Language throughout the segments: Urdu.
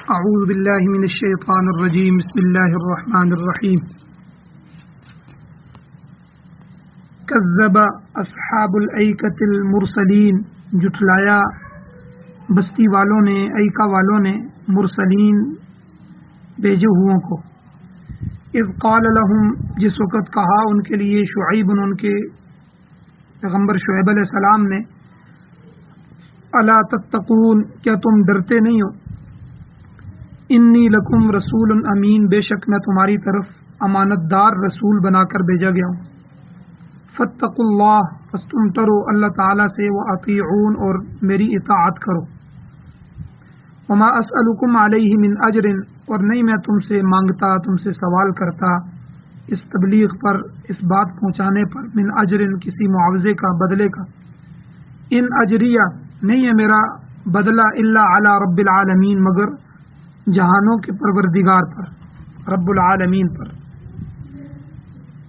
اعوذ باللہ من الشیطان الرجیم بسم اللہ الرحمن الرحیم کذب اصحاب الایکۃ المرسلین، جھٹلایا بستی والوں نے، ایکا والوں نے مرسلین بھیجے ہوئوں کو۔ اذ قال لهم، جس وقت کہا ان کے لیے شعیب، ان کے پیغمبر شعیب علیہ السلام نے، الا تتقون، کیا تم ڈرتے نہیں ہو، انی لکم رسول امین، بے شک میں تمہاری طرف امانت دار رسول بنا کر بھیجا گیا ہوں۔ فاتقوا اللہ، پس تم ڈرو اللہ تعالیٰ سے، واطیعون، اور میری اطاعت کرو۔ وما اسألکم علیہ من اجر، اور نہیں میں تم سے مانگتا، تم سے سوال کرتا اس تبلیغ پر، اس بات پہنچانے پر، من اجر، کسی معاوضے کا، بدلے کا۔ ان اجریہ، نہیں ہے میرا بدلہ، الا علی رب العالمین، مگر جہانوں کے پروردگار پر، رب العالمین پر۔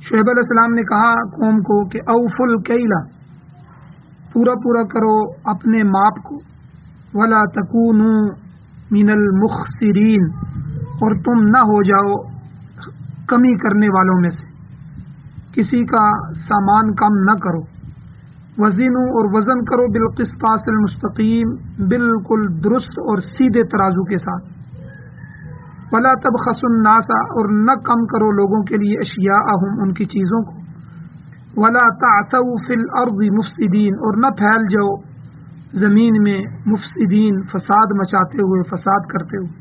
شعیب علیہ السلام نے کہا قوم کو کہ اوفوا الکیل، پورا پورا کرو اپنے ماپ کو، ولا تکونوا من المخسرین، اور تم نہ ہو جاؤ کمی کرنے والوں میں سے، کسی کا سامان کم نہ کرو۔ وزنوا، اور وزن کرو، بالقسطاس المستقیم، بالکل درست اور سیدھے ترازو کے ساتھ۔ ولا تبخسوا الناس، اور نہ کم کرو لوگوں کے لیے، اشیاءہم، ان کی چیزوں کو۔ ولا تعثوا فی الارض مفسدین، اور نہ پھیل جاؤ زمین میں مفسدین، فساد مچاتے ہوئے، فساد کرتے ہوئے۔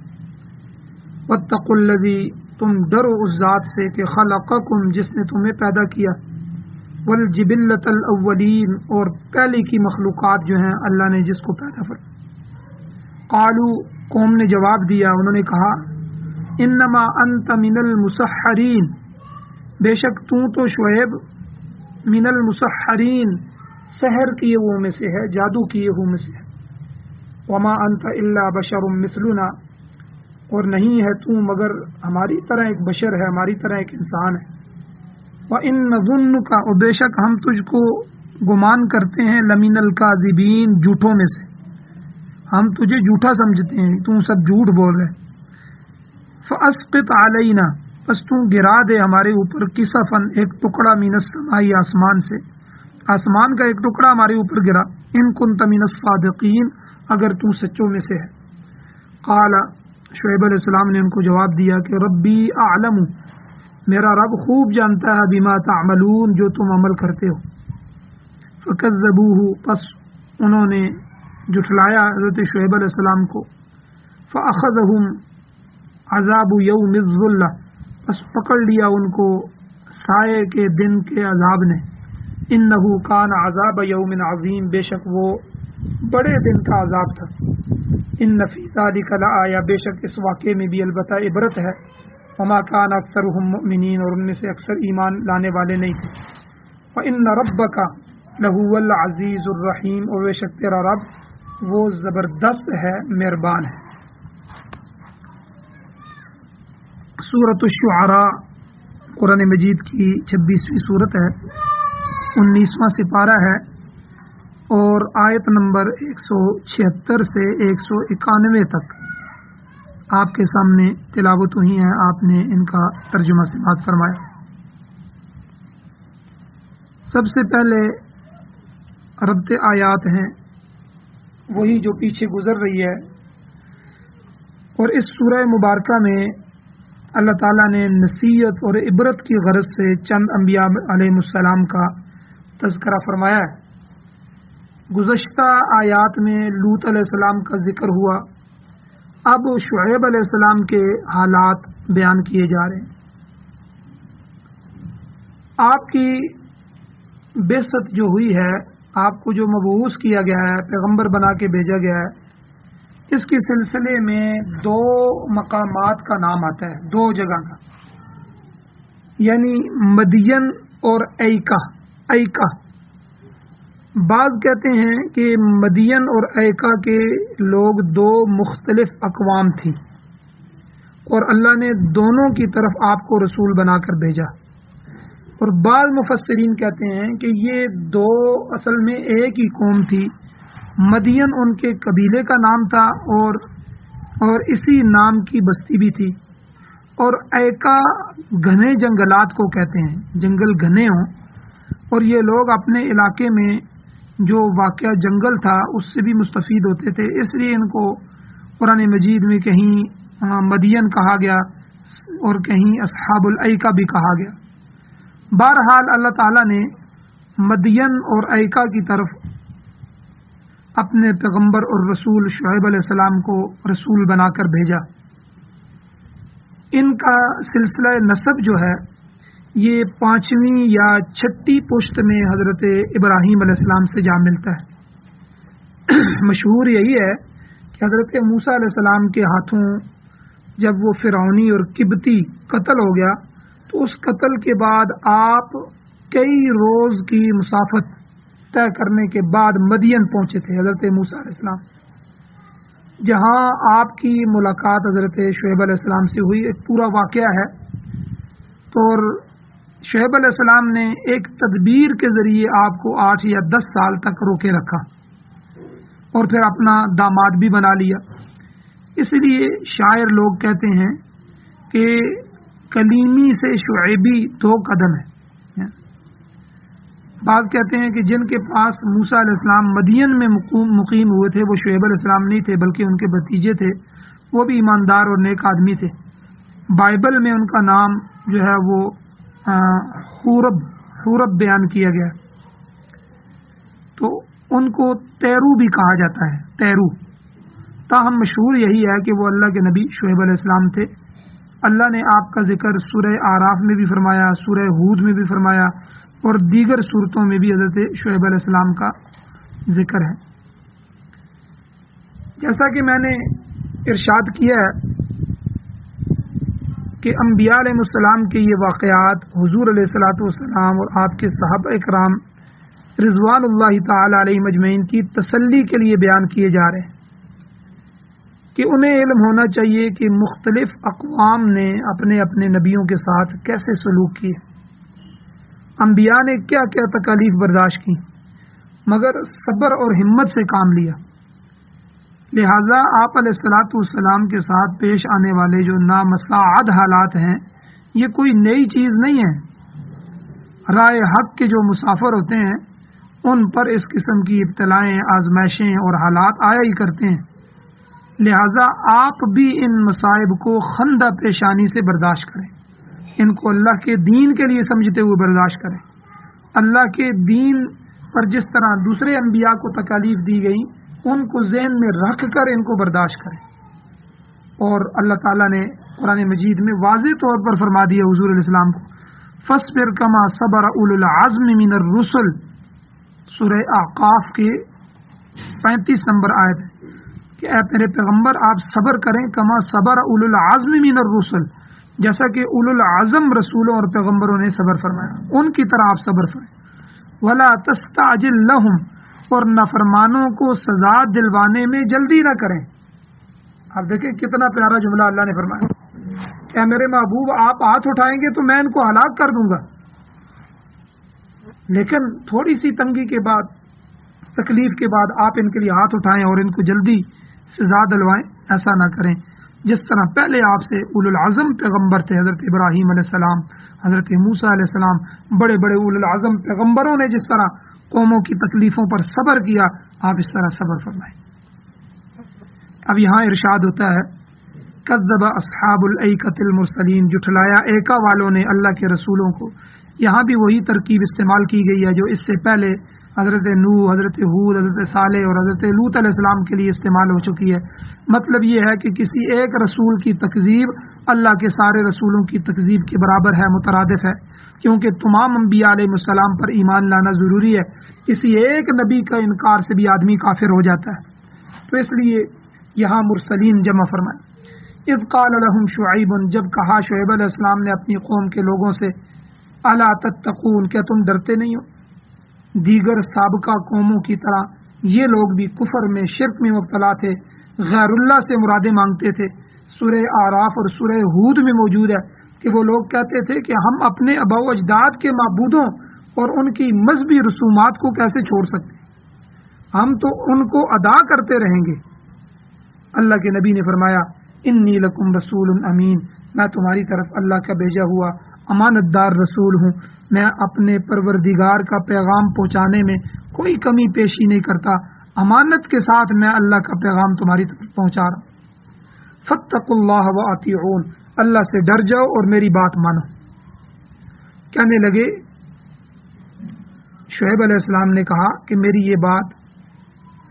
واتقوا الذی، تم ڈرو اس ذات سے کہ خلقکم، جس نے تمہیں پیدا کیا، والجبلۃ الاولین، اور پہلے کی مخلوقات جو ہیں اللہ نے جس کو پیدا فرمایا۔ قالوا، قوم نے جواب دیا، انہوں نے کہا انما انت من المسحرین، بے شک تو شعیب من المسحرین، سحر کیے ہوئے میں سے ہے، جادو کیے ہوئے میں سے ہے۔ وما انت الا بشر مثلنا، اور نہیں ہے تو مگر ہماری طرح ایک بشر ہے، ہماری طرح ایک انسان ہے۔ وَإِن نَظُنُّكَ، اور بے شک ہم تجھ کو گمان کرتے ہیں، لَمِنَ الْكَاذِبِينَ، جھوٹوں میں سے، ہم تجھے جھوٹا سمجھتے ہیں، تو سب جھوٹ بول رہے۔ فَأَسْقِطْ عَلَيْنَا، پس تو گرا دے ہمارے اوپر، کسفاً، ایک ٹکڑا، من السماء، آسمان سے، آسمان کا ایک ٹکڑا ہمارے اوپر گرا، ان كنت من الصادقین، اگر تو سچوں میں سے ہے۔ قال، شعیب علیہ السلام نے ان کو جواب دیا کہ ربی اعلم، میرا رب خوب جانتا ہے، بما تعملون، جو تم عمل کرتے ہو۔ فکذبوہ، پس انہوں نے جھٹلایا حضرت شعیب علیہ السلام کو۔ فاخذہم عذاب یوم الظلہ، پس پکڑ لیا ان کو سائے کے دن کے عذاب نے۔ انہ کان عذاب یوم عظیم، بے شک وہ بڑے دن کا عذاب تھا۔ ان فی ذلک لآیہ، بے شک اس واقعے میں بھی البتہ عبرت ہے۔ وما کان اکثرهم مؤمنین، اور ان میں سے اکثر ایمان لانے والے نہیں تھے۔ وان ربک لہو العزیز الرحیم، اور بے شک تیرا رب وہ زبردست ہے، مہربان ہے۔ سورۃ الشعراء قرآن مجید کی 26ویں صورت ہے، 19واں سپارہ ہے، اور آیت نمبر 176 سے 191 تک آپ کے سامنے تلاوت ہوئی ہے، آپ نے ان کا ترجمہ سماعت فرمایا۔ سب سے پہلے ربط آیات ہیں وہی جو پیچھے گزر رہی ہے، اور اس سورہ مبارکہ میں اللہ تعالیٰ نے نصیحت اور عبرت کی غرض سے چند انبیاء علیہ السلام کا تذکرہ فرمایا ہے۔ گزشتہ آیات میں لوط علیہ السلام کا ذکر ہوا، اب شعیب علیہ السلام کے حالات بیان کیے جا رہے ہیں۔ آپ کی بعثت جو ہوئی ہے، آپ کو جو مبعوث کیا گیا ہے، پیغمبر بنا کے بھیجا گیا ہے، اس کے سلسلے میں دو مقامات کا نام آتا ہے، دو جگہ کا، یعنی مدین اور ایکا۔ ایکا بعض کہتے ہیں کہ مدین اور ایکا کے لوگ دو مختلف اقوام تھی، اور اللہ نے دونوں کی طرف آپ کو رسول بنا کر بھیجا۔ اور بعض مفسرین کہتے ہیں کہ یہ دو اصل میں ایک ہی قوم تھی، مدین ان کے قبیلے کا نام تھا، اور اور اسی نام کی بستی بھی تھی. اور ایکا گھنے جنگلات کو کہتے ہیں، جنگل گھنے ہوں، اور یہ لوگ اپنے علاقے میں جو واقعہ جنگل تھا اس سے بھی مستفید ہوتے تھے، اس لیے ان کو قرآن مجید میں کہیں مدین کہا گیا اور کہیں اصحاب الایکا بھی کہا گیا. بہرحال اللہ تعالیٰ نے مدین اور ایکا کی طرف اپنے پیغمبر اور رسول شعیب علیہ السلام کو رسول بنا کر بھیجا. ان کا سلسلہ نسب جو ہے یہ 5ویں یا 6ٹی پشت میں حضرت ابراہیم علیہ السلام سے جا ملتا ہے. مشہور یہی ہے کہ حضرت موسیٰ علیہ السلام کے ہاتھوں جب وہ فرعونی اور قبطی قتل ہو گیا تو اس قتل کے بعد آپ کئی روز کی مسافت طے کرنے کے بعد مدین پہنچے تھے حضرت موسیٰ علیہ السلام، جہاں آپ کی ملاقات حضرت شعیب علیہ السلام سے ہوئی. ایک پورا واقعہ ہے. تو شعیب علیہ السلام نے ایک تدبیر کے ذریعے آپ کو 8 یا 10 سال تک روکے رکھا اور پھر اپنا داماد بھی بنا لیا. اس لیے شاعر لوگ کہتے ہیں کہ کلیمی سے شعیبی 2 قدم ہے. بعض کہتے ہیں کہ جن کے پاس موسیٰ علیہ السلام مدین میں مقیم ہوئے تھے وہ شعیب علیہ السلام نہیں تھے بلکہ ان کے بھتیجے تھے، وہ بھی ایماندار اور نیک آدمی تھے. بائبل میں ان کا نام جو ہے وہ حورب بیان کیا گیا، تو ان کو تیرو بھی کہا جاتا ہے، تیرو. تاہم مشہور یہی ہے کہ وہ اللہ کے نبی شعیب علیہ السلام تھے. اللہ نے آپ کا ذکر سورہ آراف میں بھی فرمایا، سورہ ہود میں بھی فرمایا، اور دیگر صورتوں میں بھی حضرت شعیب علیہ السلام کا ذکر ہے. جیسا کہ میں نے ارشاد کیا ہے کہ انبیاء علیہ السلام کے یہ واقعات حضور علیہ الصلوۃ والسلام اور آپ کے صحابہ کرام رضوان اللہ تعالی علیہ مجمعین کی تسلی کے لیے بیان کیے جا رہے ہیں کہ انہیں علم ہونا چاہیے کہ مختلف اقوام نے اپنے اپنے نبیوں کے ساتھ کیسے سلوک کیے، انبیاء نے کیا کیا تکالیف برداشت کی مگر صبر اور ہمت سے کام لیا. لہذا آپ علیہ الصلوۃ والسلام کے ساتھ پیش آنے والے جو نامساعد حالات ہیں یہ کوئی نئی چیز نہیں ہے. رائے حق کے جو مسافر ہوتے ہیں ان پر اس قسم کی ابتلائیں، آزمائشیں اور حالات آیا ہی کرتے ہیں. لہذا آپ بھی ان مصائب کو خندہ پیشانی سے برداشت کریں، ان کو اللہ کے دین کے لیے سمجھتے ہوئے برداشت کریں. اللہ کے دین پر جس طرح دوسرے انبیاء کو تکالیف دی گئی ان کو ذہن میں رکھ کر ان کو برداشت کریں. اور اللہ تعالیٰ نے قرآن مجید میں واضح طور پر فرما دیا حضور علیہ السلام کو فاصبر کما صبر اولو العزم من الرسل، سورہ اعقاف کے 35 نمبر آیت کہ اے میرے پیغمبر آپ صبر کریں کما صبر اولو العزم من الرسل، جیسا کہ اولو العزم رسولوں اور پیغمبروں نے صبر فرمایا ان کی طرح آپ صبر فرمائیں. ولا تستعجل لهم، اور نافرمانوں کو سزا دلوانے میں جلدی نہ کریں. آپ دیکھیں کتنا پیارا جملہ اللہ نے فرمایا کہ میرے محبوب آپ ہاتھ اٹھائیں گے تو میں ان کو ہلاک کر دوں گا، لیکن تھوڑی سی تنگی کے بعد، تکلیف کے بعد آپ ان کے لیے ہاتھ اٹھائیں اور ان کو جلدی سزا دلوائیں. ایسا نہ کریں جس طرح پہلے آپ سے اولو العزم پیغمبر تھے، حضرت ابراہیم علیہ السلام، حضرت موسیٰ علیہ السلام، بڑے بڑے اولو العزم پیغمبروں نے جس طرح قوموں کی تکلیفوں پر صبر کیا، آپ اس طرح صبر فرمائیں. اب یہاں ارشاد ہوتا ہے کذب اصحاب الایکۃ المرسلین، جھٹلایا ایکا والوں نے اللہ کے رسولوں کو. یہاں بھی وہی ترکیب استعمال کی گئی ہے جو اس سے پہلے حضرت نوح، حضرت ہود، حضرت صالح اور حضرت لوط علیہ السلام کے لیے استعمال ہو چکی ہے. مطلب یہ ہے کہ کسی ایک رسول کی تکذیب اللہ کے سارے رسولوں کی تکذیب کے برابر ہے، مترادف ہے، کیونکہ تمام انبیاء علیہ السلام پر ایمان لانا ضروری ہے. کسی ایک نبی کا انکار سے بھی آدمی کافر ہو جاتا ہے. تو اس لیے یہاں مرسلین جمع فرمائے. اذ قال لهم شعیب، جب کہا شعیب علیہ السلام نے اپنی قوم کے لوگوں سے الا تتقون، کیا تم ڈرتے نہیں ہو؟ دیگر سابقہ قوموں کی طرح یہ لوگ بھی کفر میں، شرک میں مبتلا تھے، غیر اللہ سے مرادیں مانگتے تھے. سورہ آراف اور سورہ ہود میں موجود ہے کہ وہ لوگ کہتے تھے کہ ہم اپنے آباء و اجداد کے معبودوں اور ان کی مذہبی رسومات کو کیسے چھوڑ سکتے، ہم تو ان کو ادا کرتے رہیں گے. اللہ کے نبی نے فرمایا انی لکم رسول امین، میں تمہاری طرف اللہ کا بھیجا ہوا امانت دار رسول ہوں، میں اپنے پروردگار کا پیغام پہنچانے میں کوئی کمی پیشی نہیں کرتا، امانت کے ساتھ میں اللہ کا پیغام تمہاری طرف پہنچا رہا ہوں۔ فاتقوا اللہ واطیعون، اللہ سے ڈر جاؤ اور میری بات مانو۔ کہنے لگے شعیب علیہ السلام نے کہا کہ میری یہ بات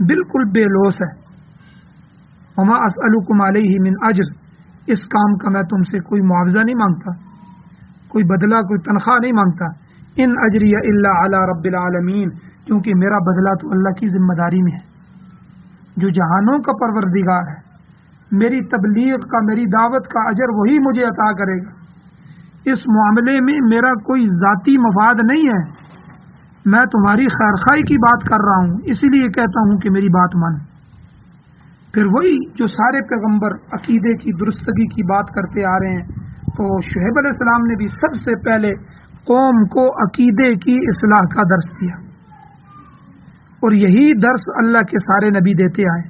بالکل بے لوث ہے، وما اسألکم علیہ من اجر، اس کام کا میں تم سے کوئی معاوضہ نہیں مانگتا، کوئی بدلہ، کوئی تنخواہ نہیں مانگتا، ان اجری الا علی رب العالمین، کیونکہ میرا بدلہ تو اللہ کی ذمہ داری میں ہے، جو جہانوں کا پروردگار ہے، میری تبلیغ کا، میری دعوت کا اجر وہی مجھے عطا کرے گا، اس معاملے میں میرا کوئی ذاتی مفاد نہیں ہے، میں تمہاری خیرخواہی کی بات کر رہا ہوں، اسی لیے کہتا ہوں کہ میری بات مان۔ پھر وہی جو سارے پیغمبر عقیدے کی درستگی کی بات کرتے آ رہے ہیں، تو شعیب علیہ السلام نے بھی سب سے پہلے قوم کو عقیدے کی اصلاح کا درس دیا، اور یہی درس اللہ کے سارے نبی دیتے آئے۔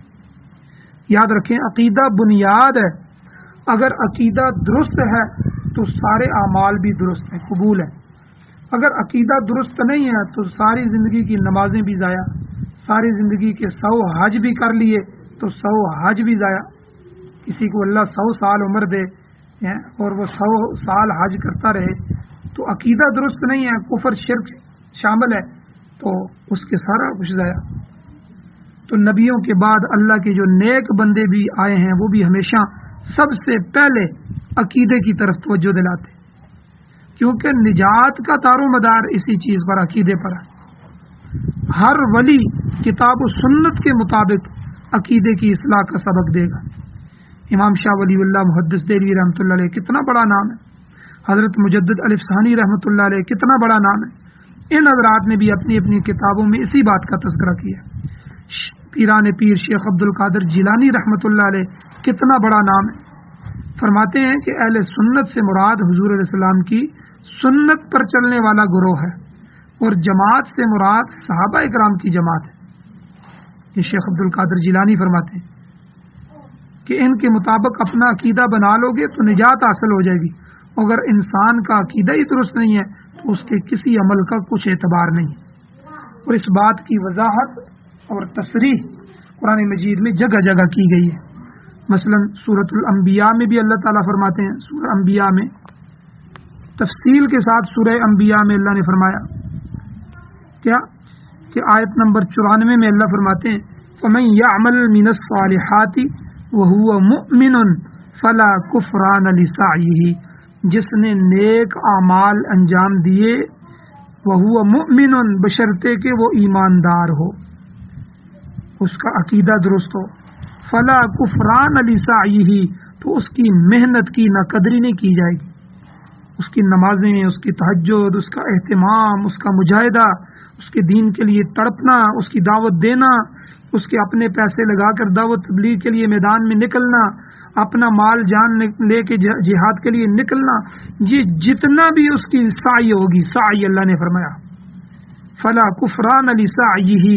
یاد رکھیں عقیدہ بنیاد ہے، اگر عقیدہ درست ہے تو سارے اعمال بھی درست ہیں، قبول ہیں، اگر عقیدہ درست نہیں ہے تو ساری زندگی کی نمازیں بھی ضائع، ساری زندگی کے 100 حج بھی کر لیے تو 100 حج بھی ضائع۔ کسی کو اللہ 100 سال عمر دے اور وہ 100 سال حج کرتا رہے تو عقیدہ درست نہیں ہے، کفر شرک شامل ہے، تو اس کے سارا کچھ ضائع۔ تو نبیوں کے بعد اللہ کے جو نیک بندے بھی آئے ہیں وہ بھی ہمیشہ سب سے پہلے عقیدے کی طرف توجہ دلاتے، کیونکہ نجات کا دار و مدار اسی چیز پر، عقیدے پر ہے۔ ہر ولی کتاب و سنت کے مطابق عقیدے کی اصلاح کا سبق دے گا۔ امام شاہ ولی اللہ محدث دہلوی رحمۃ اللہ علیہ کتنا بڑا نام ہے، حضرت مجدد الف ثانی رحمۃ اللہ علیہ کتنا بڑا نام ہے، ان حضرات نے بھی اپنی اپنی کتابوں میں اسی بات کا تذکرہ کیا۔ پیران پیر شیخ عبد القادر جیلانی رحمۃ اللہ علیہ کتنا بڑا نام ہے، فرماتے ہیں کہ اہل سنت سے مراد حضور علیہ السلام کی سنت پر چلنے والا گروہ ہے، اور جماعت سے مراد صحابہ اکرام کی جماعت ہے۔ یہ شیخ عبد القادر جیلانی فرماتے ہیں کہ ان کے مطابق اپنا عقیدہ بنا لو گے تو نجات حاصل ہو جائے گی، اگر انسان کا عقیدہ ہی درست نہیں ہے تو اس کے کسی عمل کا کچھ اعتبار نہیں ہے۔ اور اس بات کی وضاحت اور تصریح قرآن مجید میں جگہ جگہ کی گئی ہے۔ مثلا سورۃ الانبیاء میں بھی اللہ تعالیٰ فرماتے ہیں، سورہ انبیاء میں تفصیل کے ساتھ سورہ انبیاء میں اللہ نے فرمایا کیا کہ آیت نمبر 94 میں اللہ فرماتے ہیں فَمَن يَعْمَلْ مِنَ الصَّالِحَاتِ وَهُوَ مُؤْمِنٌ فَلَا كُفْرَانَ لِسَعْيِهِ، جس نے نیک اعمال انجام دیے، وَهُوَ مُؤْمِنٌ بشرطے کہ وہ ایماندار ہو، اس کا عقیدہ درست ہو، فَلَا كُفْرَانَ لِسَعْيِهِ، تو اس کی محنت کی نہ قدری نہیں کی جائے گی، اس کی نمازیں، اس کی تہجد، اس کا اہتمام، اس کا مجاہدہ، اس کے دین کے لیے تڑپنا، اس کی دعوت دینا، اس کے اپنے پیسے لگا کر دعوت تبلیغ کے لیے میدان میں نکلنا، اپنا مال جان لے کے جہاد کے لیے نکلنا، یہ جتنا بھی اس کی سعی ہوگی، سعی اللہ نے فرمایا فلا کفران لسعیہ،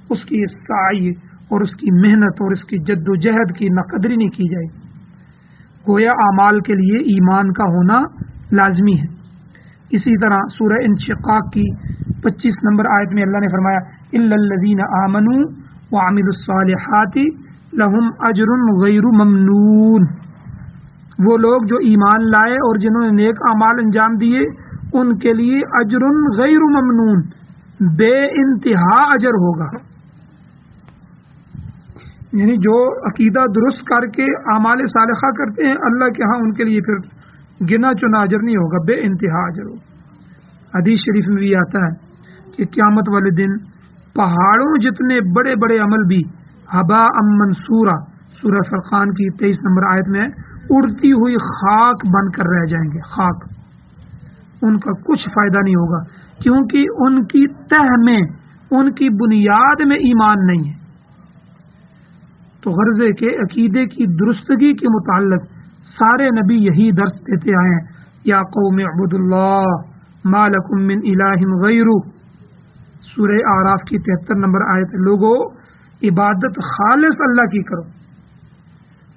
اس کی سعی اور اس کی محنت اور اس کی جد و جہد کی نہ قدری نہیں کی جائے گی۔ گویا اعمال کے لیے ایمان کا ہونا لازمی ہے۔ اسی طرح سورہ انشقاق کی 25 نمبر آیت میں اللہ نے فرمایا الا الذین آمنوا وعملوا الصالحات لہم اجر غیر ممنون، وہ لوگ جو ایمان لائے اور جنہوں نے نیک اعمال انجام دیے ان کے لیے اجر غیر ممنون، بے انتہا اجر ہوگا۔ یعنی جو عقیدہ درست کر کے اعمال صالحہ کرتے ہیں اللہ کے ہاں ان کے لیے پھر گنا چنا اجر نہیں ہوگا، بے انتہا اجر ہوگا۔ حدیث شریف میں بھی آتا ہے کہ قیامت والے دن پہاڑوں جتنے بڑے بڑے عمل بھی ہباء منصورا، سورہ فرقان کی 23 نمبر آیت میں اڑتی ہوئی خاک بن کر رہ جائیں گے، خاک، ان کا کچھ فائدہ نہیں ہوگا، کیونکہ ان کی تہ میں، ان کی بنیاد میں ایمان نہیں ہے۔ تو غرض کے عقیدے کی درستگی کے متعلق سارے نبی یہی درس دیتے آئے ہیں، یا قوم اعبدوا اللہ ما لکم من الہ غیرہ، سورہ اعراف کی 73 نمبر آیت، لوگو عبادت خالص اللہ کی کرو،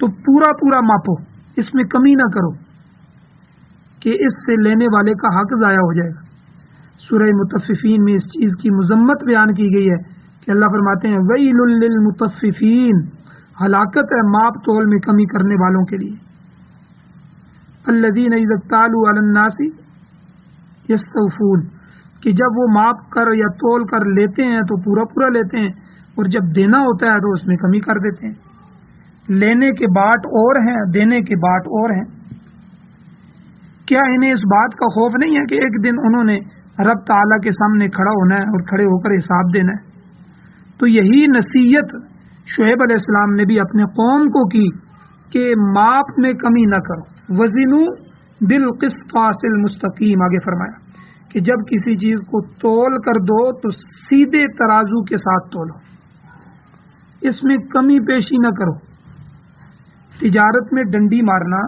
تو پورا پورا ماپو، اس میں کمی نہ کرو کہ اس سے لینے والے کا حق ضائع ہو جائے گا۔ سورہ مطففین میں اس چیز کی مذمت بیان کی گئی ہے کہ اللہ فرماتے ہیں ویل للمطففین، ہلاکت ہے ماپ تول میں کمی کرنے والوں کے لیے۔ الذین اذا اکتالوا علی الناس یستوفون، کہ جب وہ ماپ کر یا تول کر لیتے ہیں تو پورا پورا لیتے ہیں، اور جب دینا ہوتا ہے تو اس میں کمی کر دیتے ہیں۔ لینے کے باٹ اور ہیں، دینے کے باٹ اور ہیں۔ کیا انہیں اس بات کا خوف نہیں ہے کہ ایک دن انہوں نے رب تعالیٰ کے سامنے کھڑا ہونا ہے اور کھڑے ہو کر حساب دینا ہے؟ تو یہی نصیحت شعیب علیہ السلام نے بھی اپنے قوم کو کی کہ ماپ میں کمی نہ کرو، وزنوا بالقسطاس المستقیم، آگے فرمایا کہ جب کسی چیز کو تول کر دو تو سیدھے ترازو کے ساتھ تولو، اس میں کمی پیشی نہ کرو۔ تجارت میں ڈنڈی مارنا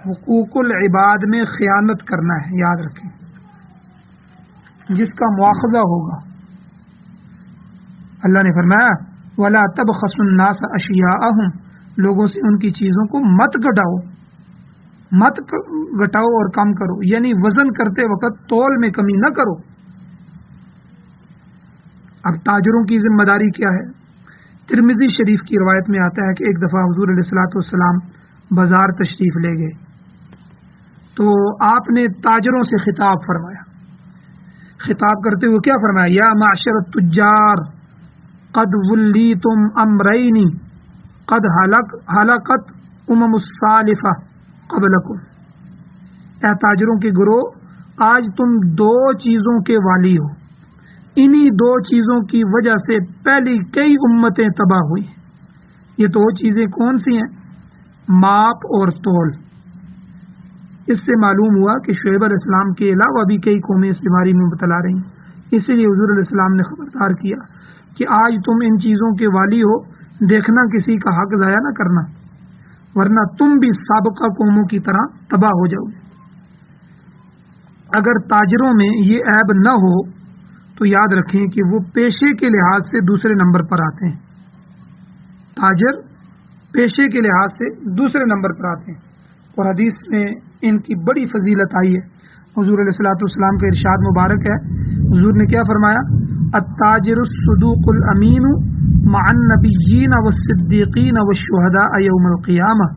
حقوق العباد میں خیانت کرنا ہے، یاد رکھیں، جس کا مواخذہ ہوگا۔ اللہ نے فرمایا وَلَا تَبْخَسُوا النَّاسَ أَشْيَاءَهُمْ، لوگوں سے ان کی چیزوں کو مت گھٹاؤ اور کم کرو، یعنی وزن کرتے وقت تول میں کمی نہ کرو۔ اب تاجروں کی ذمہ داری کیا ہے؟ ترمذی شریف کی روایت میں آتا ہے کہ ایک دفعہ حضور علیہ الصلوۃ والسلام بازار تشریف لے گئے تو آپ نے تاجروں سے خطاب فرمایا۔ خطاب کرتے ہوئے کیا فرمایا؟ یا معشر التجار قد ولیتم امرین قد ہلکت السالفہ قبلکم، اے تاجروں کے گروہ، آج تم دو چیزوں کے والی ہو، انہی دو چیزوں کی وجہ سے پہلی کئی امتیں تباہ ہوئی۔ یہ دو چیزیں کون سی ہیں؟ ماپ اور تول۔ اس سے معلوم ہوا کہ شعیب علیہ السلام کے علاوہ بھی کئی قومیں اس بیماری میں مبتلا رہیں، اسی لیے حضور علیہ السلام نے خبردار کیا کہ آج تم ان چیزوں کے والی ہو، دیکھنا کسی کا حق ضائع نہ کرنا، ورنہ تم بھی سابقہ قوموں کی طرح تباہ ہو جاؤ گے۔ اگر تاجروں میں یہ عیب نہ ہو تو یاد رکھیں کہ وہ پیشے کے لحاظ سے دوسرے نمبر پر آتے ہیں۔ تاجر پیشے کے لحاظ سے دوسرے نمبر پر آتے ہیں، اور حدیث میں ان کی بڑی فضیلت آئی ہے۔ حضور علیہ الصلوۃ والسلام کا ارشاد مبارک ہے، حضور نے کیا فرمایا؟ التاجر الصدوق الامین مع النبیین والصدیقین والشہداء یوم القیامہ،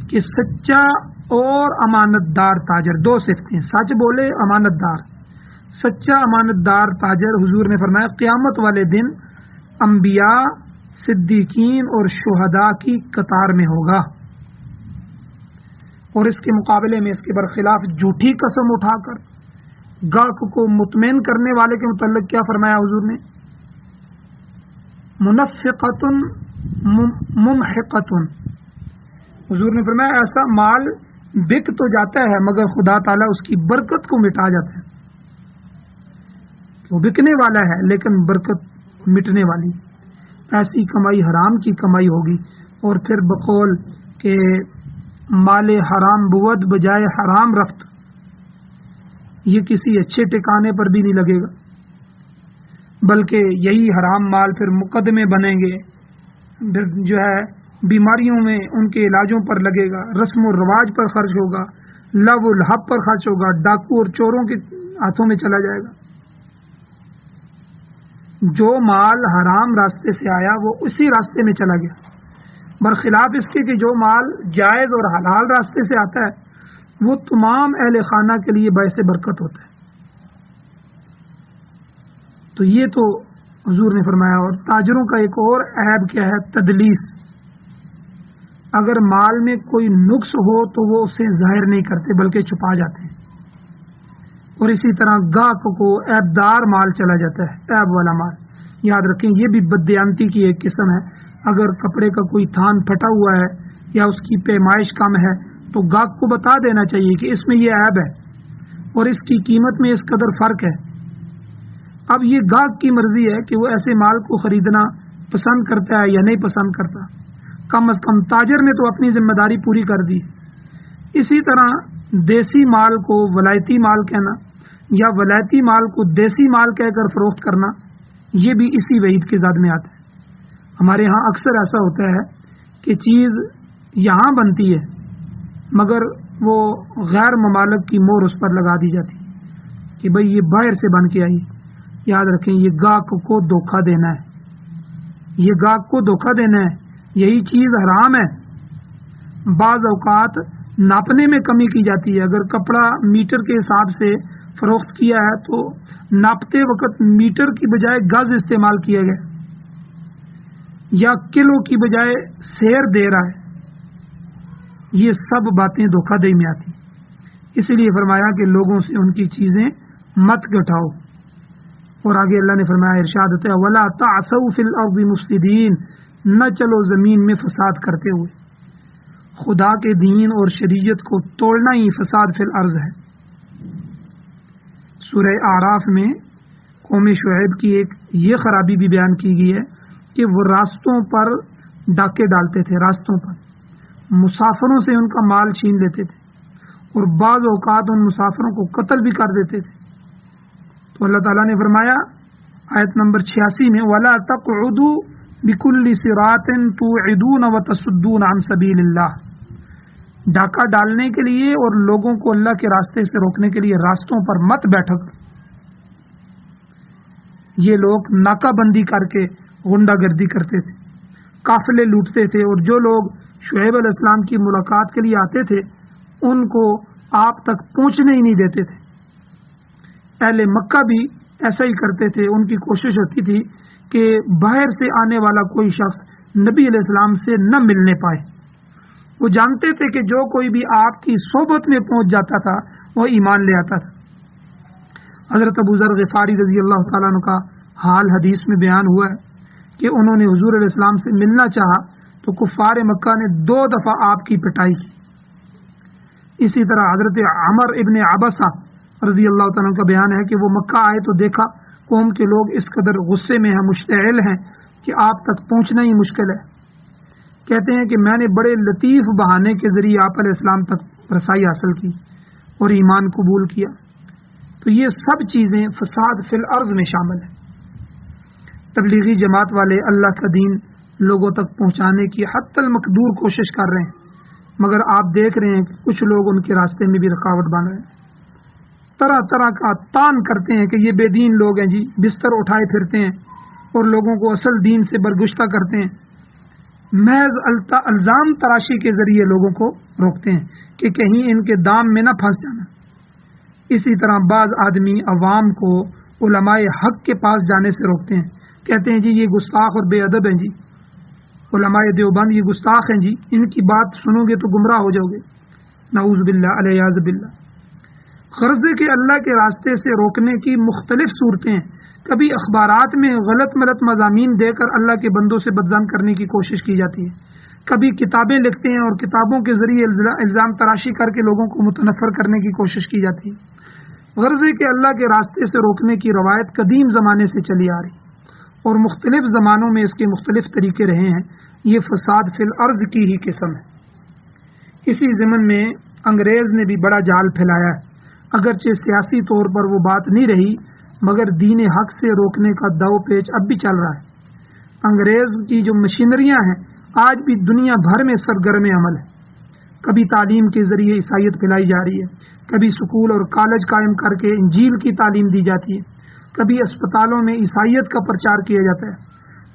کہ سچا اور امانت دار تاجر، دو صفتیں، سچ بولے، امانت دار۔ سچا امانت دار تاجر، حضور نے فرمایا، قیامت والے دن انبیاء، صدیقین اور شہداء کی قطار میں ہوگا۔ اور اس کے مقابلے میں اس کے برخلاف جھوٹی قسم اٹھا کر گاہک کو مطمئن کرنے والے کے متعلق کیا فرمایا حضور نے؟ منفقۃ ممحقۃ، حضور نے فرمایا ایسا مال بک تو جاتا ہے مگر خدا تعالیٰ اس کی برکت کو مٹا جاتا ہے۔ وہ بکنے والا ہے لیکن برکت مٹنے والی، ایسی کمائی حرام کی کمائی ہوگی۔ اور پھر بقول کہ مال حرام بود بجائے حرام رفت، یہ کسی اچھے ٹھکانے پر بھی نہیں لگے گا، بلکہ یہی حرام مال پھر مقدمے بنیں گے، جو ہے بیماریوں میں ان کے علاجوں پر لگے گا، رسم و رواج پر خرچ ہوگا، لو و لہب پر خرچ ہوگا، ڈاکو اور چوروں کے ہاتھوں میں چلا جائے گا۔ جو مال حرام راستے سے آیا وہ اسی راستے میں چلا گیا، برخلاف اس کے کہ جو مال جائز اور حلال راستے سے آتا ہے وہ تمام اہل خانہ کے لیے باعث برکت ہوتا ہے۔ تو یہ تو حضور نے فرمایا۔ اور تاجروں کا ایک اور عیب کیا ہے؟ تدلیس۔ اگر مال میں کوئی نقص ہو تو وہ اسے ظاہر نہیں کرتے بلکہ چھپا جاتے ہیں، اور اسی طرح گاہک کو عیب دار مال چلا جاتا ہے، عیب والا مال۔ یاد رکھیں یہ بھی بددیانتی کی ایک قسم ہے۔ اگر کپڑے کا کوئی تھان پھٹا ہوا ہے یا اس کی پیمائش کم ہے تو گاہک کو بتا دینا چاہیے کہ اس میں یہ عیب ہے اور اس کی قیمت میں اس قدر فرق ہے۔ اب یہ گاہک کی مرضی ہے کہ وہ ایسے مال کو خریدنا پسند کرتا ہے یا نہیں پسند کرتا۔ کم از کم تاجر نے تو اپنی ذمہ داری پوری کر دی۔ اسی طرح دیسی مال کو ولایتی مال کہنا یا ولایتی مال کو دیسی مال کہہ کر فروخت کرنا، یہ بھی اسی وعید کے زد میں آتا ہے۔ ہمارے ہاں اکثر ایسا ہوتا ہے کہ چیز یہاں بنتی ہے مگر وہ غیر ممالک کی مہر اس پر لگا دی جاتی کہ بھئی یہ باہر سے بن کے آئی. یاد رکھیں یہ گاہک کو دھوکہ دینا ہے، یہ گاہک کو دھوکہ دینا ہے. یہی چیز حرام ہے. بعض اوقات ناپنے میں کمی کی جاتی ہے. اگر کپڑا میٹر کے حساب سے فروخت کیا ہے تو ناپتے وقت میٹر کی بجائے گز استعمال کیا گیا یا کلو کی بجائے سیر دے رہا ہے. یہ سب باتیں دھوکہ دہی میں آتی. اس لیے فرمایا کہ لوگوں سے ان کی چیزیں مت گٹاؤ. اور آگے اللہ نے فرمایا ارشاد ہوتا ہے وَلَا تَعْثَوْا فِي الْأَرْضِ مُفْسِدِينَ، نہ چلو زمین میں فساد کرتے ہوئے. خدا کے دین اور شریعت کو توڑنا ہی فساد فی الارض ہے. سورہ اعراف میں قوم شعیب کی ایک یہ خرابی بھی بیان کی گئی ہے کہ وہ راستوں پر ڈاکے ڈالتے تھے، راستوں پر مسافروں سے ان کا مال چھین لیتے تھے اور بعض اوقات ان مسافروں کو قتل بھی کر دیتے تھے. تو اللہ تعالیٰ نے فرمایا آیت نمبر 86 میں وَلَا تَقْعُدُوا بِكُلِّ صِرَاطٍ تُوعِدُونَ وَتَصُدُّونَ عَن سَبِيلِ اللَّهِ، ڈاکہ ڈالنے کے لیے اور لوگوں کو اللہ کے راستے سے روکنے کے لیے راستوں پر مت بیٹھو. یہ لوگ ناکہ بندی کر کے غنڈہ گردی کرتے تھے، قافلے لوٹتے تھے، اور جو لوگ شعیب علیہ السلام کی ملاقات کے لیے آتے تھے ان کو آپ تک پہنچنے ہی نہیں دیتے تھے. اہل مکہ بھی ایسا ہی کرتے تھے. ان کی کوشش ہوتی تھی کہ باہر سے آنے والا کوئی شخص نبی علیہ السلام سے نہ ملنے پائے. وہ جانتے تھے کہ جو کوئی بھی آپ کی صحبت میں پہنچ جاتا تھا وہ ایمان لے آتا تھا. حضرت ابو ذر غفاری رضی اللہ تعالیٰ عنہ کا حال حدیث میں بیان ہوا ہے کہ انہوں نے حضور علیہ السلام سے ملنا چاہا تو کفار مکہ نے 2 دفعہ آپ کی پٹائی کی. اسی طرح حضرت عمر ابن عبسہ رضی اللہ تعالیٰ کا بیان ہے کہ وہ مکہ آئے تو دیکھا قوم کے لوگ اس قدر غصے میں ہیں، مشتعل ہیں کہ آپ تک پہنچنا ہی مشکل ہے. کہتے ہیں کہ میں نے بڑے لطیف بہانے کے ذریعے آپ علیہ السلام تک رسائی حاصل کی اور ایمان قبول کیا. تو یہ سب چیزیں فساد فی الارض میں شامل ہیں. تبلیغی جماعت والے اللہ کا دین لوگوں تک پہنچانے کی حتی المقدور کوشش کر رہے ہیں، مگر آپ دیکھ رہے ہیں کہ کچھ لوگ ان کے راستے میں بھی رکاوٹ بن رہے ہیں. طرح طرح کا تان کرتے ہیں کہ یہ بے دین لوگ ہیں جی، بستر اٹھائے پھرتے ہیں اور لوگوں کو اصل دین سے برگشتہ کرتے ہیں. محض الزام تراشی کے ذریعے لوگوں کو روکتے ہیں کہ کہیں ان کے دام میں نہ پھنس جانا. اسی طرح بعض آدمی عوام کو علماء حق کے پاس جانے سے روکتے ہیں، کہتے ہیں جی یہ گستاخ اور بے ادب ہیں جی، علماء دیوبند یہ گستاخ ہیں جی، ان کی بات سنو گے تو گمراہ ہو جاؤ گے. نعوذ باللہ علیاذ باللہ. غرض ہے کہ اللہ کے راستے سے روکنے کی مختلف صورتیں ہیں. کبھی اخبارات میں غلط ملت مضامین دے کر اللہ کے بندوں سے بدظن کرنے کی کوشش کی جاتی ہے. کبھی کتابیں لکھتے ہیں اور کتابوں کے ذریعے الزام تراشی کر کے لوگوں کو متنفر کرنے کی کوشش کی جاتی ہے. غرض ہے کہ اللہ کے راستے سے روکنے کی روایت قدیم زمانے سے چلی آ رہی اور مختلف زمانوں میں اس کے مختلف طریقے رہے ہیں. یہ فساد فی الارض کی ہی قسم ہے. اسی ضمن میں انگریز نے بھی بڑا جال پھیلایا ہے. اگرچہ سیاسی طور پر وہ بات نہیں رہی مگر دین حق سے روکنے کا دو پیچ اب بھی چل رہا ہے. انگریز کی جو مشینریاں ہیں آج بھی دنیا بھر میں سرگرم عمل ہے. کبھی تعلیم کے ذریعے عیسائیت پھیلائی جا رہی ہے، کبھی سکول اور کالج قائم کر کے انجیل کی تعلیم دی جاتی ہے، کبھی اسپتالوں میں عیسائیت کا پرچار کیا جاتا ہے،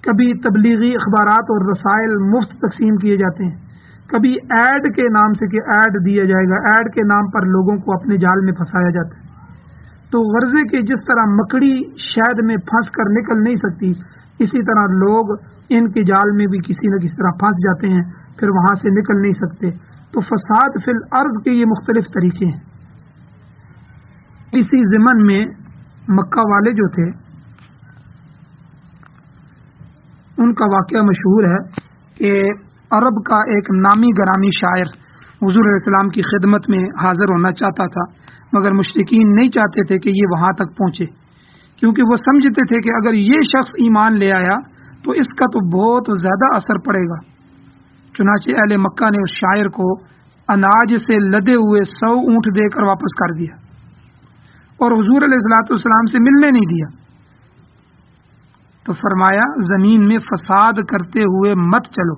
کبھی تبلیغی اخبارات اور رسائل مفت تقسیم کیے جاتے ہیں، کبھی ایڈ کے نام سے کہ ایڈ دیا جائے گا، ایڈ کے نام پر لوگوں کو اپنے جال میں پھنسایا جاتا ہے. تو غرضے کہ جس طرح مکڑی شہد میں پھنس کر نکل نہیں سکتی، اسی طرح لوگ ان کے جال میں بھی کسی نہ کسی طرح پھنس جاتے ہیں، پھر وہاں سے نکل نہیں سکتے. تو فساد فی الارض کے یہ مختلف طریقے ہیں. اسی ضمن میں مکہ والے جو تھے ان کا واقعہ مشہور ہے کہ عرب کا ایک نامی گرامی شاعر حضور علیہ السلام کی خدمت میں حاضر ہونا چاہتا تھا، مگر مشرکین نہیں چاہتے تھے کہ یہ وہاں تک پہنچے، کیونکہ وہ سمجھتے تھے کہ اگر یہ شخص ایمان لے آیا تو اس کا تو بہت زیادہ اثر پڑے گا. چنانچہ اہل مکہ نے اس شاعر کو اناج سے لدے ہوئے 100 اونٹ دے کر واپس کر دیا اور حضور علیہ الصلوۃ والسلام سے ملنے نہیں دیا. تو فرمایا زمین میں فساد کرتے ہوئے مت چلو.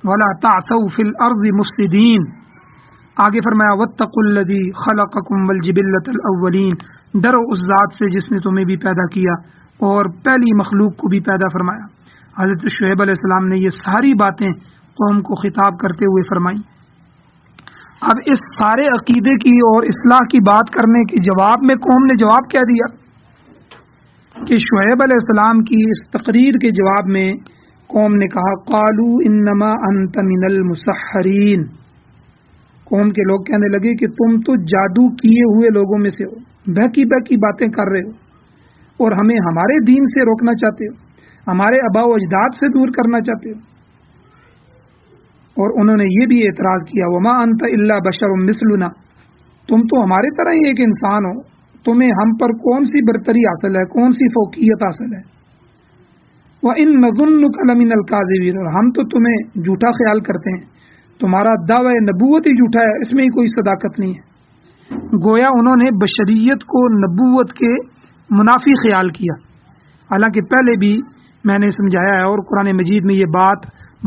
ولا تعثوا فی الارض مفسدین. آگے فرمایا واتقوا الذی خلقکم والجبلۃ الاولین، ڈرو اس ذات سے جس نے تمہیں بھی پیدا کیا اور پہلی مخلوق کو بھی پیدا فرمایا. حضرت شعیب علیہ السلام نے یہ ساری باتیں قوم کو خطاب کرتے ہوئے فرمائی. اب اس سارے عقیدے کی اور اصلاح کی بات کرنے کے جواب میں قوم نے جواب کیا دیا کہ شعیب علیہ السلام کی اس تقریر کے جواب میں قوم نے کہا قالوا انما انت من المسحرین. قوم کے لوگ کہنے لگے کہ تم تو جادو کیے ہوئے لوگوں میں سے ہو، بہکی بہکی باتیں کر رہے ہو اور ہمیں ہمارے دین سے روکنا چاہتے ہو، ہمارے آباء و اجداد سے دور کرنا چاہتے ہو. اور انہوں نے یہ بھی اعتراض کیا وما انت الا بشر مثلنا، تم تو ہمارے طرح ہی ایک انسان ہو، تمہیں ہم پر کون سی برتری حاصل ہے، کون سی فوقیت حاصل ہے. وَإِن نَظُنُّكَ لَمِنَ الْكَاذِبِينَ، اور ہم تو تمہیں جھوٹا خیال کرتے ہیں، تمہارا دعوی نبوت ہی جھوٹا ہے، اس میں ہی کوئی صداقت نہیں ہے. گویا انہوں نے بشریت کو نبوت کے منافی خیال کیا، حالانکہ پہلے بھی میں نے سمجھایا ہے اور قرآن مجید میں یہ بات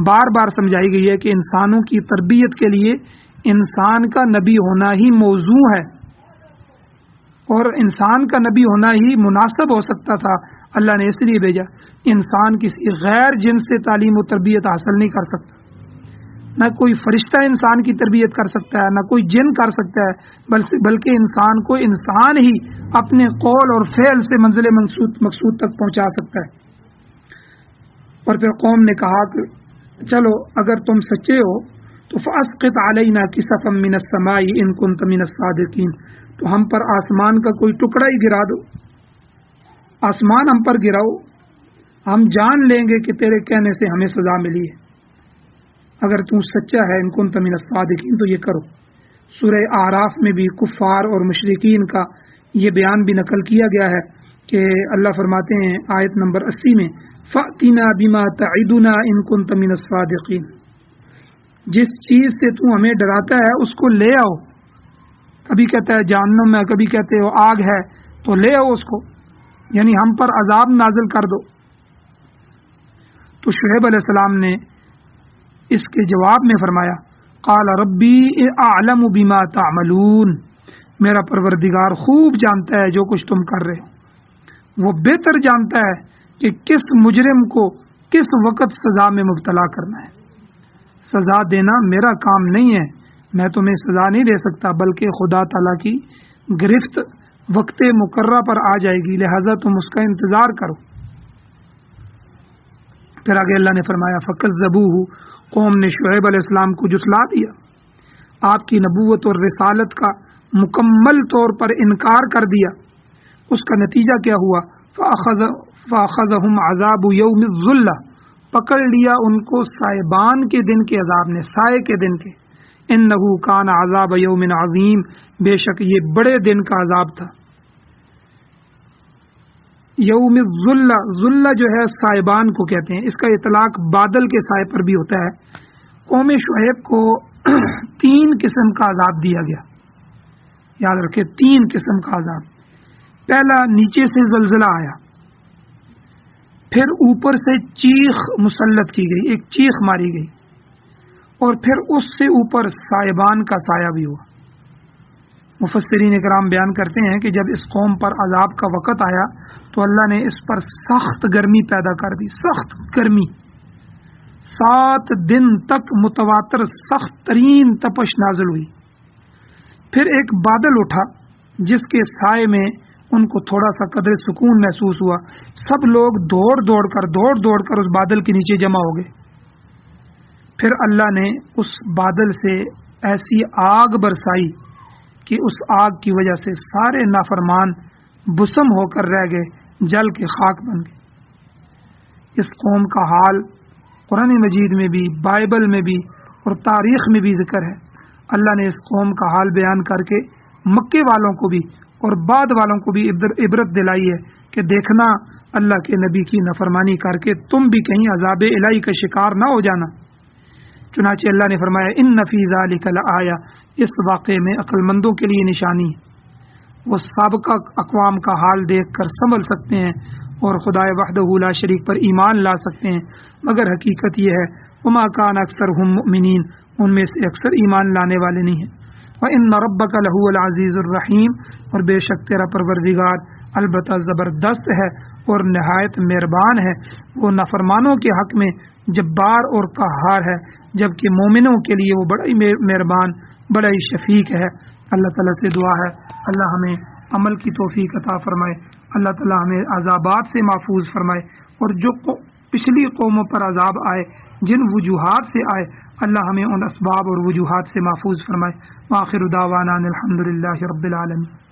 بار بار سمجھائی گئی ہے کہ انسانوں کی تربیت کے لیے انسان کا نبی ہونا ہی موضوع ہے اور انسان کا نبی ہونا ہی مناسب ہو سکتا تھا. اللہ نے اس لیے بھیجا. انسان کسی غیر جنس سے تعلیم و تربیت حاصل نہیں کر سکتا، نہ کوئی فرشتہ انسان کی تربیت کر سکتا ہے، نہ کوئی جن کر سکتا ہے، بلکہ انسان کو انسان ہی اپنے قول اور فعل سے منزل مقصود تک پہنچا سکتا ہے. اور پھر قوم نے کہا کہ چلو اگر تم سچے ہو تو فاسقط علینا کسفا من السماء ان کنت من الصادقین، تو ہم پر آسمان کا کوئی ٹکڑا ہی گرا دو، آسمان ہم پر گراؤ، ہم جان لیں گے کہ تیرے کہنے سے ہمیں سزا ملی ہے. اگر تم سچا ہے ان کنت من الصادقین تو یہ کرو. سورہ اعراف میں بھی کفار اور مشرکین کا یہ بیان بھی نقل کیا گیا ہے کہ اللہ فرماتے ہیں آیت نمبر 80 میں فَأْتِنَا بِمَا تَعِدُنَا إِن كُنتَ مِنَ الصَّادِقِينَ، جس چیز سے تو ہمیں ڈراتا ہے اس کو لے آؤ. کبھی کہتا ہے جہنم ہے، کبھی کہتے ہو آگ ہے، تو لے آؤ اس کو، یعنی ہم پر عذاب نازل کر دو. تو شعیب علیہ السلام نے اس کے جواب میں فرمایا قال ربی اعلم بما تعملون، میرا پروردگار خوب جانتا ہے جو کچھ تم کر رہے ہو، وہ بہتر جانتا ہے کہ کس مجرم کو کس وقت سزا میں مبتلا کرنا ہے. سزا دینا میرا کام نہیں ہے، میں تمہیں سزا نہیں دے سکتا، بلکہ خدا تعالیٰ کی گرفت وقت مقررہ پر آ جائے گی، لہذا تم اس کا انتظار کرو. پھر آگے اللہ نے فرمایا فَكَذَّبُوهُ، قوم نے شعیب علیہ السلام کو جھٹلا دیا، آپ کی نبوت اور رسالت کا مکمل طور پر انکار کر دیا. اس کا نتیجہ کیا ہوا فَأَخَذَهُمْ عَذَابُ يَوْمِ الظُّلَّةِ، پکڑ لیا ان کو سائبان کے دن کے عذاب نے، سائے کے دن کے. إِنَّهُ كَانَ عَذَابَ يَوْمٍ عَظِيمٍ، بے شک یہ بڑے دن کا عذاب تھا. یوم الظلہ، ظلہ جو ہے سائبان کو کہتے ہیں، اس کا اطلاق بادل کے سائے پر بھی ہوتا ہے. قوم شعیب کو 3 قسم کا عذاب دیا گیا، یاد رکھے 3 قسم کا عذاب. پہلا نیچے سے زلزلہ آیا، پھر اوپر سے چیخ مسلط کی گئی، ایک چیخ ماری گئی، اور پھر اس سے اوپر سائبان کا سایہ بھی ہوا. مفسرین کرام بیان کرتے ہیں کہ جب اس قوم پر عذاب کا وقت آیا تو اللہ نے اس پر سخت گرمی پیدا کر دی، سخت گرمی، 7 دن تک متواتر سخت ترین تپش نازل ہوئی. پھر ایک بادل اٹھا جس کے سائے میں ان کو تھوڑا سا قدر سکون محسوس ہوا. سب لوگ دوڑ دوڑ کر اس بادل کے نیچے جمع ہو گئے. پھر اللہ نے اس بادل سے ایسی آگ برسائی کہ اس آگ کی وجہ سے سارے نافرمان بسم ہو کر رہ گئے، جل کے خاک بن گئے. اس قوم کا حال قرآن مجید میں بھی، بائبل میں بھی اور تاریخ میں بھی ذکر ہے. اللہ نے اس قوم کا حال بیان کر کے مکے والوں کو بھی اور بعد والوں کو بھی عبرت دلائی ہے کہ دیکھنا اللہ کے نبی کی نافرمانی کر کے تم بھی کہیں عذاب الہی کا شکار نہ ہو جانا. چنانچہ اللہ نے فرمایا ان فی ذلک لآیہ، اس واقعے میں عقل مندوں کے لیے نشانی ہے. وہ سابقہ اقوام کا حال دیکھ کر سنبھل سکتے ہیں اور خدائے وحدہ لا شریک پر ایمان لا سکتے ہیں. مگر حقیقت یہ ہے وما کان اکثرهم مؤمنین، ان میں سے اکثر ایمان لانے والے نہیں ہیں۔ وَإِنَّ رَبَّكَ لَهُوَ الْعَزِيزُ الرَّحِيمُ، اور بے شک تیرا پروردگار البتہ زبردست ہے اور نہایت مہربان ہے، وہ نافرمانوں کے حق میں جبار اور قہار ہے، جبکہ مومنوں کے لیے وہ بڑا ہی مہربان، بڑا ہی شفیق ہے۔ اللہ تعالیٰ سے دعا ہے اللہ ہمیں عمل کی توفیق عطا فرمائے، اللہ تعالیٰ ہمیں عذابات سے محفوظ فرمائے، اور جو پچھلی قوموں پر عذاب آئے، جن وجوہات سے آئے، اللہ ہمیں ان اسباب اور وجوہات سے محفوظ فرمائے۔ وآخر دعوانا الحمد للہ رب العالمین۔